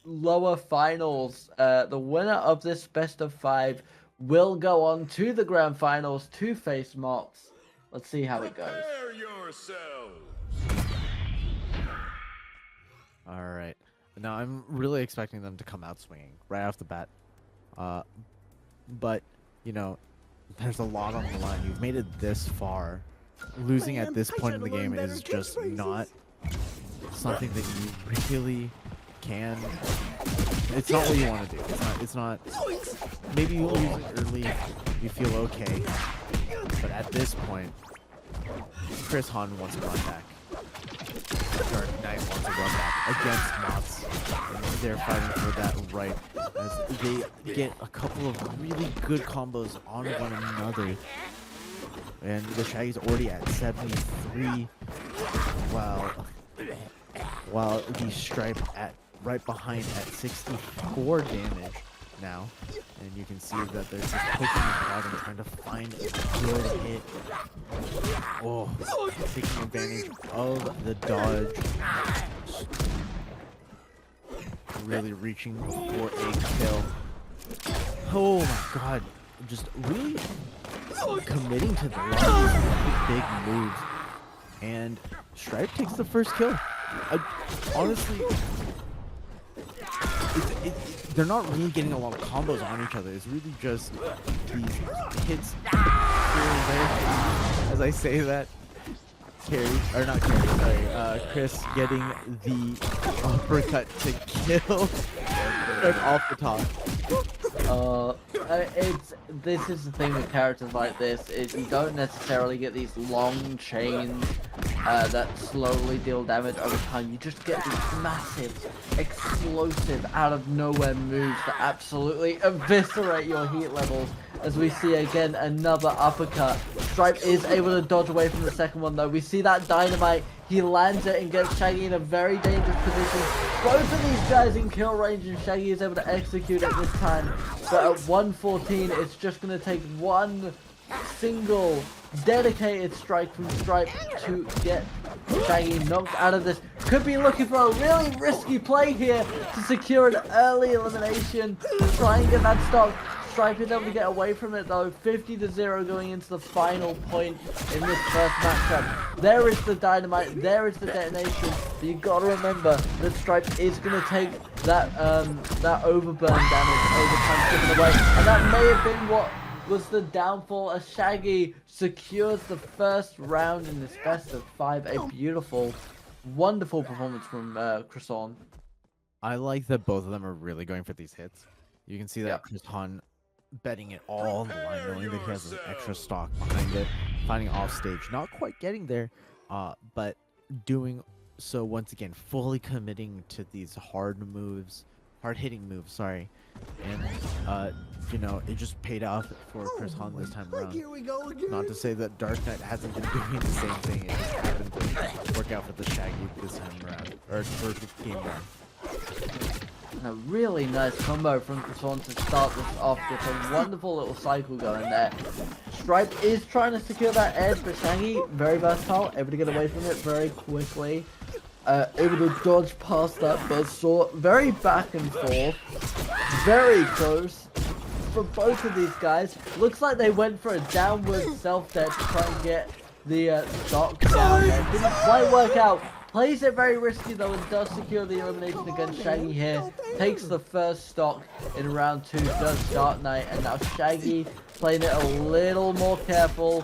lower finals. The winner of this best of 5 will go on to the grand finals to face Mox. Let's see how it goes. Prepare yourselves. All right. Now I'm really expecting them to come out swinging right off the bat. But you know, there's a lot on the line. You've made it this far. Losing at this point in the game is just not something that you really can. It's not what you want to do. It's not. Maybe you lose it early, you feel okay, but at this point, ChrXhaun wants to run back. MrDarknightt wants to run back against Mots. And they're fighting for that right as they get a couple of really good combos on one another. And the Shaggy's already at 73, while the Stripe at right behind at 64 damage now. And you can see that they're just poking the crowd and trying to find a good hit. Oh, taking advantage of the dodge. Really reaching for a kill. Oh my god. Just really committing to the big moves. And Stripe takes the first kill. Honestly, they're not really getting a lot of combos on each other. It's really just these hits here and there. As I say that, Chris getting the uppercut to kill off the top. This is the thing with characters like this, is you don't necessarily get these long chains that slowly deal damage over time. You just get these massive, explosive, out of nowhere moves that absolutely eviscerate your heat levels. As we see again another uppercut. Stripe is able to dodge away from the second one though. We see that dynamite. He lands it and gets Shaggy in a very dangerous position. Both of these guys in kill range, and Shaggy is able to execute it this time. But at 114, it's just going to take one single dedicated strike from Stripe to get Shaggy knocked out of this. Could be looking for a really risky play here to secure an early elimination to try and get that stock. Stripe is able to get away from it though. 50-0 going into the final point in this first matchup. There is the dynamite, there is the detonation. But you gotta remember that Stripe is gonna take that that overburn damage over time given away. And that may have been what was the downfall as Shaggy secures the first round in this best of 5. A beautiful, wonderful performance from ChrXhaun. I like that both of them are really going for these hits. You can see that ChrXhaun betting it all on the line, knowing that he has an extra stock behind it, finding off stage, not quite getting there, but doing so once again, fully committing to these hard hitting moves, sorry. And you know, it just paid off for ChrXhaun this time around. Not to say that Darknight hasn't been doing the same thing, it just happened to work out for the Shaggy this time around, or for the game round. A really nice combo from ChrXhaun to start this off with a wonderful little cycle going there. Stripe is trying to secure that edge, but Shaggy, very versatile, able to get away from it very quickly. Able to dodge past that buzzsaw, very back and forth, very close for both of these guys. Looks like they went for a downward self-dead to try and get the stock down there. Didn't quite work out. Plays it very risky though and does secure the elimination against Shaggy here. Takes the first stock in round 2, does Darknight, and now Shaggy playing it a little more careful.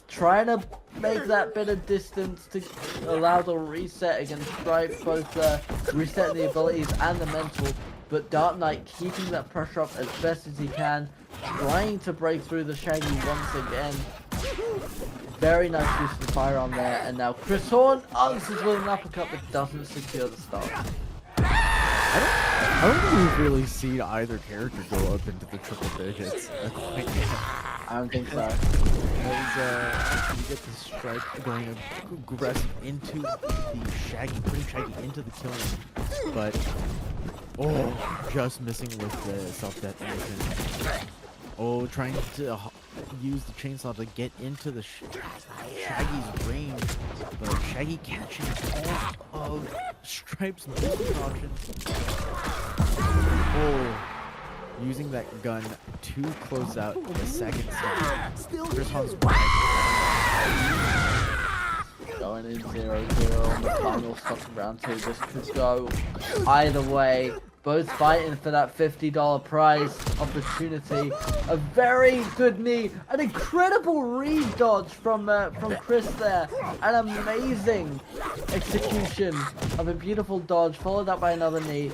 Trying to make that bit of distance to allow the reset against Stripe, both resetting the abilities and the mental. But Darknight keeping that pressure up as best as he can, trying to break through the Shaggy once again. Very nice use of the firearm there, and now ChrXhaun answers with an uppercut but doesn't secure the stop. I don't think we've really seen either character go up into the triple digits. I don't think so. Because you get the Stripe going aggressive into the Shaggy, putting Shaggy into the killing, but just missing with the self-detonation. Trying to use the chainsaw to get into the Shaggy's range, but Shaggy catching all of Stripe's movement options. using that gun to close out the second stock. ChrXhaun's Going in 0-0 on the final stock of round 2. This could go either way. Both fighting for that $50 prize opportunity. A very good knee. An incredible read dodge from Chris there. An amazing execution of a beautiful dodge followed up by another knee.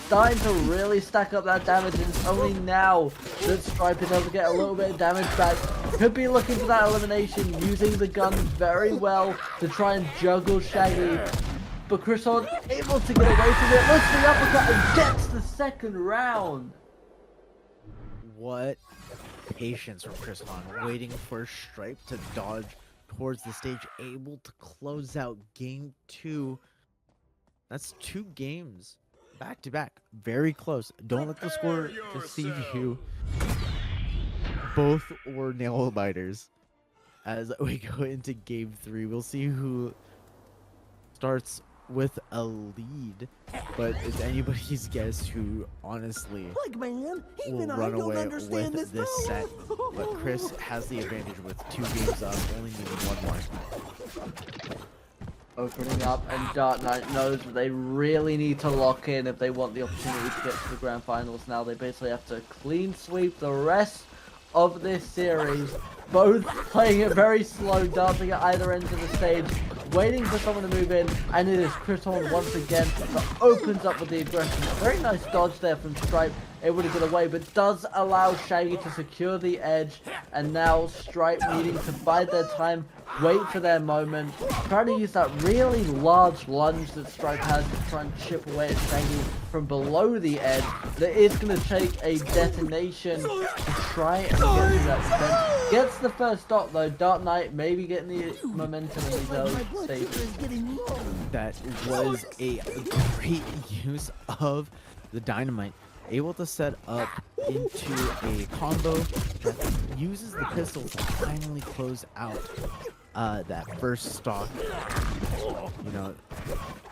Starting to really stack up that damage, and it's only now that Stripe is able to get a little bit of damage back. Could be looking for that elimination, using the gun very well to try and juggle Shaggy. But ChrXhaun able to get away from it, looks the uppercut and gets the second round. What patience from ChrXhaun, waiting for Stripe to dodge towards the stage, able to close out game 2. That's 2 games back to back, very close. Don't let the score deceive you. Both were nail biters. As we go into game 3, we'll see who starts with a lead, but it's anybody's guess who honestly will run away with this set. But Chris has the advantage with 2 games up, only needing 1 more. Opening up, and MrDarknightt knows that they really need to lock in if they want the opportunity to get to the grand finals. Now they basically have to clean sweep the rest of this series. Both playing it very slow, dancing at either ends of the stage, waiting for someone to move in, and it is ChrXhaun once again that opens up with the aggression. Very nice dodge there from Stripe, able to get away, but does allow Shaggy to secure the edge, and now Stripe needing to bide their time, wait for their moment, trying to use that really large lunge that Stripe has to try and chip away at Shaggy from below the edge. That is going to take a detonation to try and get to that defense. Gets the first stop though. MrDarknightt maybe getting the momentum in these early stages. That was a great use of the dynamite. Able to set up into a combo that uses the pistol to finally close out that first stock. You know,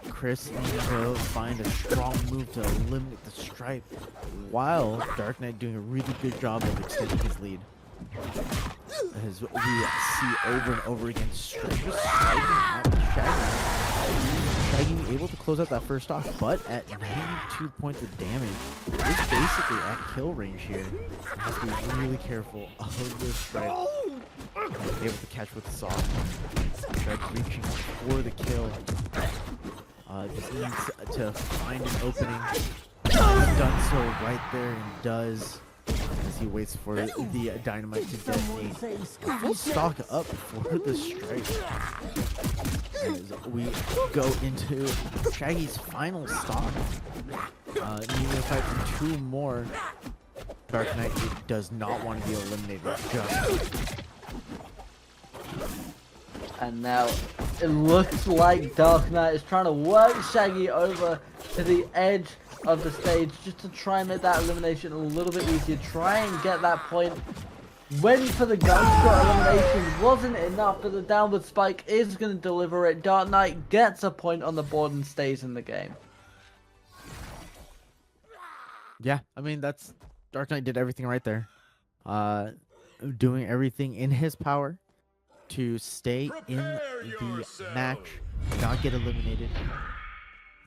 Chris needs to find a strong move to eliminate the Stripe, while MrDarknightt doing a really good job of extending his lead. As we see over and over again, Stripe just striking at Shaggy. Shaggy able to close out that first stock, but at 92 points of damage, is basically at kill range here. You have to be really careful of this Stripe. Able to catch with the saw. Stripe reaching for the kill. Just needs to find an opening. Done so right there, and does, as he waits for the dynamite to detonate. Full stock up for the Stripe. As we go into Shaggy's final stock. Needing to fight for 2 more. MrDarknightt does not want to be eliminated just. And now it looks like MrDarknightt is trying to work Shaggy over to the edge of the stage just to try and make that elimination a little bit easier. Try and get that point. Went for the gunshot elimination, wasn't enough, but the downward spike is going to deliver it. MrDarknightt gets a point on the board and stays in the game. Yeah, I mean, that's MrDarknightt did everything right there. Doing everything in his power to stay in the match, not get eliminated.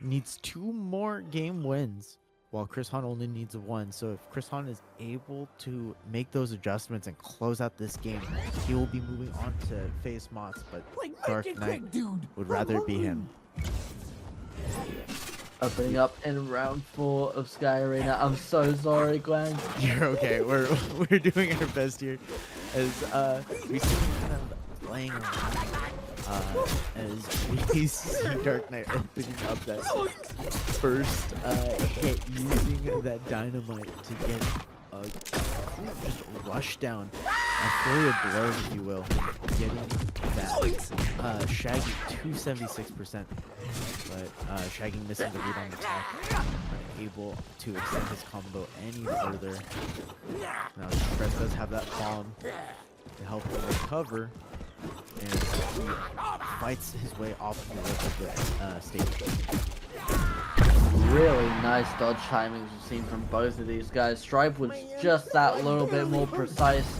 Needs 2 more game wins, while ChrXhaun only needs 1. So if ChrXhaun is able to make those adjustments and close out this game, he will be moving on to face Mott's, but MrDarknightt would rather it be him. Opening up in round 4 of Sky Arena. I'm so sorry, Glenn. You're okay. We're doing our best here, as we see him kind of playing around. As we see MrDarknightt opening up that first hit, using that dynamite to get just rush down, a flurry of blows, if you will, getting that Shaggy to 76%, but Shaggy missing the lead on the attack, able to extend his combo any further. Now Chris does have that bomb to help him recover, and he fights his way off the edge of the stage. really nice dodge timings we've seen from both of these guys. Stripe was just that little bit more precise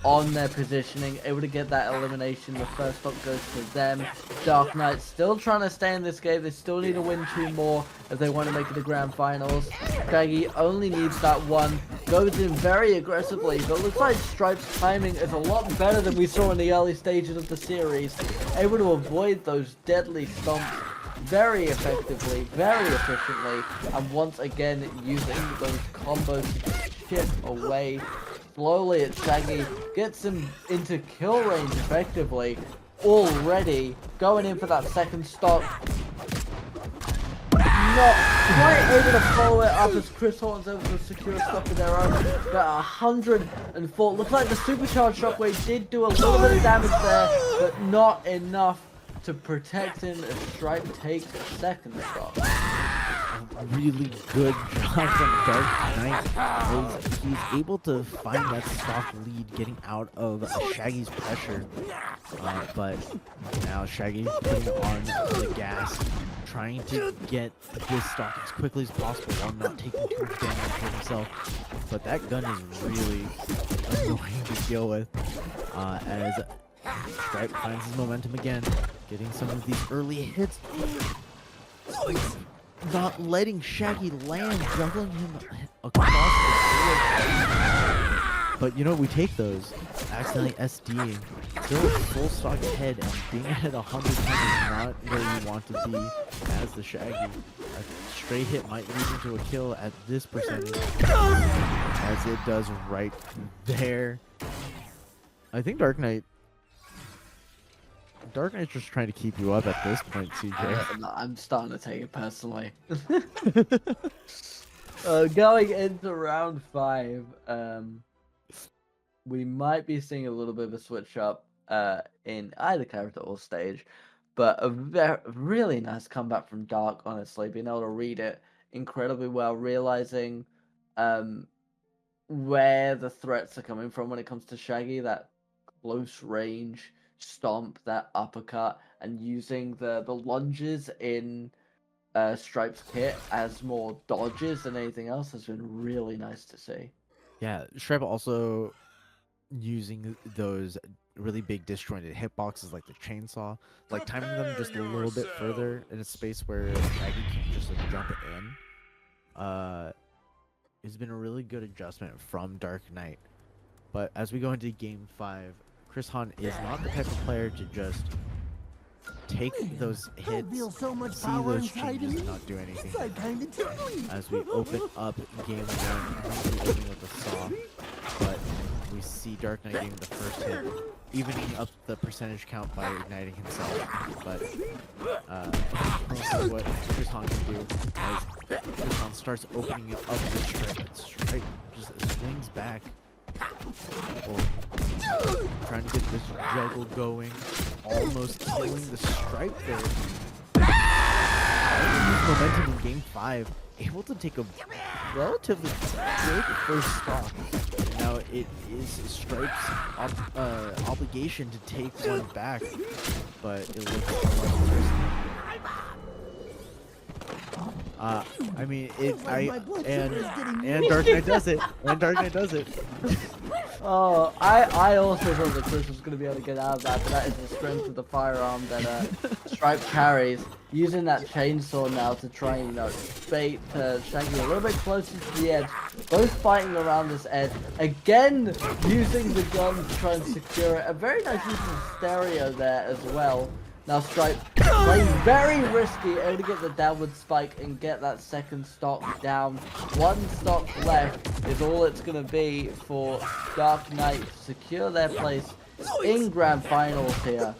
on their positioning, able to get that elimination. The first stock goes to them. Darknight still trying to stay in this game. They still need to win 2 more if they want to make it to grand finals. Shaggy only needs that 1. Goes in very aggressively, but looks like Stripe's timing is a lot better than we saw in the early stages of the series. Able to avoid those deadly stomps very effectively, very efficiently, and once again using those combos to chip away slowly at Shaggy, gets him into kill range effectively, already going in for that second stock. Not quite able to follow it up as ChrXhaun's able to secure a stock of their own, but 104. Looks like the supercharged shockwave did do a little bit of damage there, but not enough to protect him as Stripe takes a second stock. Really good job from Darknight. He's able to find that stock lead, getting out of Shaggy's pressure. But now Shaggy putting on the gas, trying to get this stock as quickly as possible while not taking too much damage for himself. But that gun is really annoying to deal with, as Stripe finds his momentum again, getting some of these early hits. Not letting Shaggy land, juggling him across the field. But you know, we take those. Accidentally SD. Still full stock ahead, and being ahead 100 is not where you want to be as the Shaggy. A straight hit might lead into a kill at this percentage, as it does right there. I think Darknight's just trying to keep you up at this point, CJ. No, I'm starting to take it personally. Going into round 5, we might be seeing a little bit of a switch up in either character or stage, but a really nice comeback from Dark, honestly, being able to read it incredibly well, realizing where the threats are coming from when it comes to Shaggy, that close range stomp, that uppercut, and using the lunges in Stripe's kit as more dodges than anything else has been really nice to see. Yeah, Stripe also using those really big disjointed hitboxes like the chainsaw, like timing them just a little bit further in a space where Shaggy can just jump in. It's been a really good adjustment from Darknight. But as we go into game 5, ChrXhaun is not the type of player to just take those hits, see those changes, and not do anything. As we open up game 1, opening with a saw, but we see Darknight getting the first hit, evening up the percentage count by igniting himself. But also what ChrXhaun can do as ChrXhaun starts opening up the Stripe just swings back. Trying to get this juggle going, almost killing the Stripe there. Momentum in game 5, able to take a relatively good first stock. Now it is Stripe's obligation to take one back, but it looks like I mean, and Darknight does it, and Darknight does it. Oh, I also thought that Chris was going to be able to get out of that, but that is the strength of the firearm that Stripe carries. Using that chainsaw now to try and, bait Shaggy a little bit closer to the edge. Both fighting around this edge. Again, using the gun to try and secure it. A very nice use of stereo there as well. Now Stripe playing very risky, able to get the downward spike and get that second stock down. 1 stock left is all it's going to be for Darknight to secure their place in grand finals here.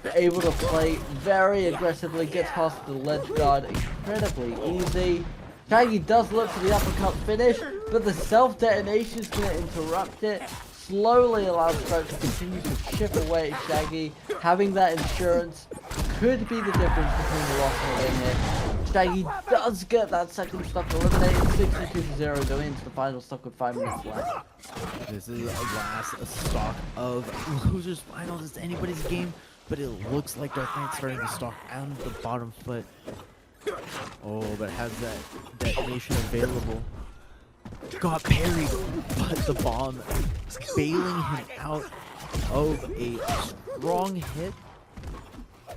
They're able to play very aggressively, gets past the ledge guard incredibly easy. Shaggy does look for the uppercut finish, but the self-detonation is going to interrupt it. Slowly allows Stripe to continue to chip away at Shaggy. Having that insurance could be the difference between the loss and the win here. Shaggy does get that second stock eliminated, 62-0, going into the final stock with 5 minutes left. This is the last stock of losers finals. It's anybody's game, but it looks like Darknight's starting to stock on the bottom foot. Oh, but has that detonation available. Got parried, but the bomb bailing him out of a strong hit.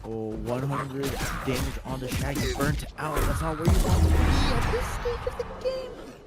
Oh, 100 damage on the Shaggy, burnt out. That's not where you want to be at this stage of the game.